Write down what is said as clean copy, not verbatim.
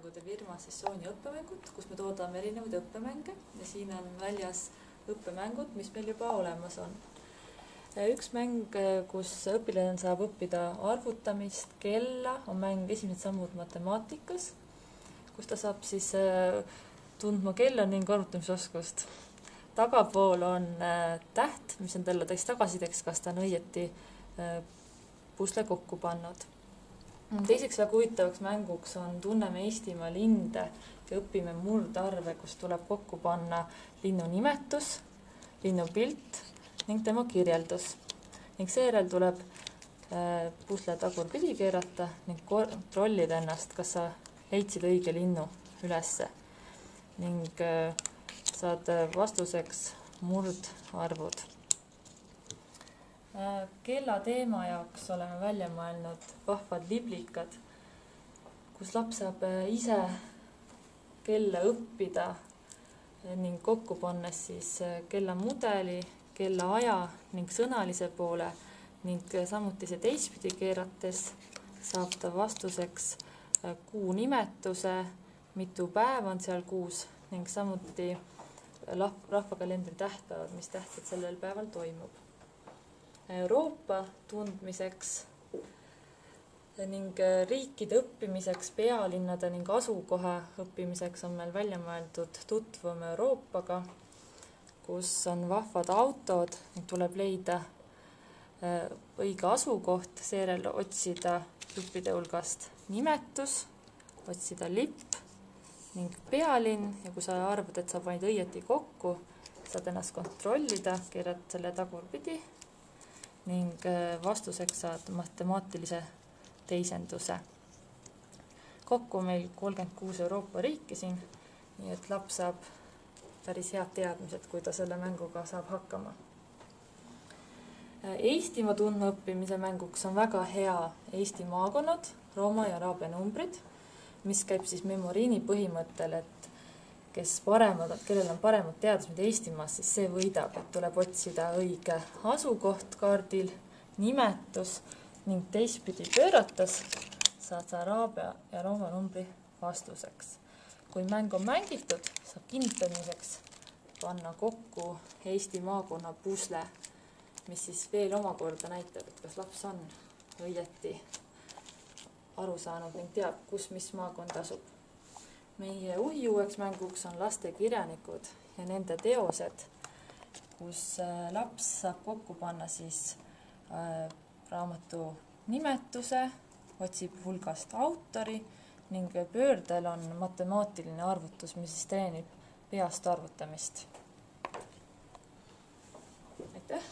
õppemängude firma Sessiooni õppemängud, kus me toodame erinevaid õppemänge ja siin on väljas õppemängud, mis meil juba olemas on. Üks mäng, kus õpilane saab õppida arvutamist, kella, on mäng Esimesed sammud matemaatikas, kus ta saab siis tundma kella ning arvutamisoskust. Tagapool on täht, mis on talle tagasideks, kas ta on õieti pusle kokku pannud. Teiseks väga huvitavaks mänguks on Tunneme Eestimaa linde ja õpime murdarve, kus tuleb kokku panna linnu nimetus, linnu pilt ning tema kirjeldus. Ning seejärel tuleb pusle tagurpidi keerata ning kontrollida ennast, kas sa leidsid õige linnu ülesse. Ning saad vastuseks murdarvud. Kella teema jaoks oleme välja mõelnud vahvad liblikad, kus laps saab ise kella õppida ning kokku pannes siis kella mudeli, kella aja ning sõnalise poole ning samuti see teistpidi keerates saab ta vastuseks kuu nimetuse, mitu päeva on seal kuus ning samuti rahvakalendri tähtpäevad, mis tähtsad sellel päeval toimub. Euroopa tundmiseks ning riikide õppimiseks, pealinnade ning asukoha õppimiseks on meil välja mõeldud Tutvume Euroopaga, kus on vahvad autod ning tuleb leida õige asukoht, seejärel otsida lippide hulgast nimetus, otsida lipp ning pealinn ja kui sa arvad, et sa panid õieti kokku, saad ennast kontrollida, keerad selle tagurpidi ning vastuseks saad matemaatilise teisenduse. Kokku meil 36 Euroopa riiki siin, nii et laps saab päris head teadmised, kui ta selle mänguga saab hakkama. Eestimaa tundma õppimise mänguks on väga hea Eesti maakonnad, rooma ja araabia numbrid, mis käib siis memoriini põhimõttel, et kellel on paremad teadmised Eestimaas, siis see võidab, et tuleb otsida õige asukoht kaardil, nimetus ning teistpidi pöörates saad sa araabia ja rooma numbri vastuseks. Kui mäng on mängitud, saab kinnitamiseks panna kokku Eesti maakonna pusle, mis siis veel omakorda näitab, et kas laps on õieti aru saanud ning teab, kus mis maakond asub. Meie uueks mänguks on laste kirjanikud ja nende teosed, kus laps saab kokku panna siis raamatu nimetuse, otsib hulgast autori ning pöördel on matemaatiline arvutus, mis siis treenib peast arvutamist. Aitäh!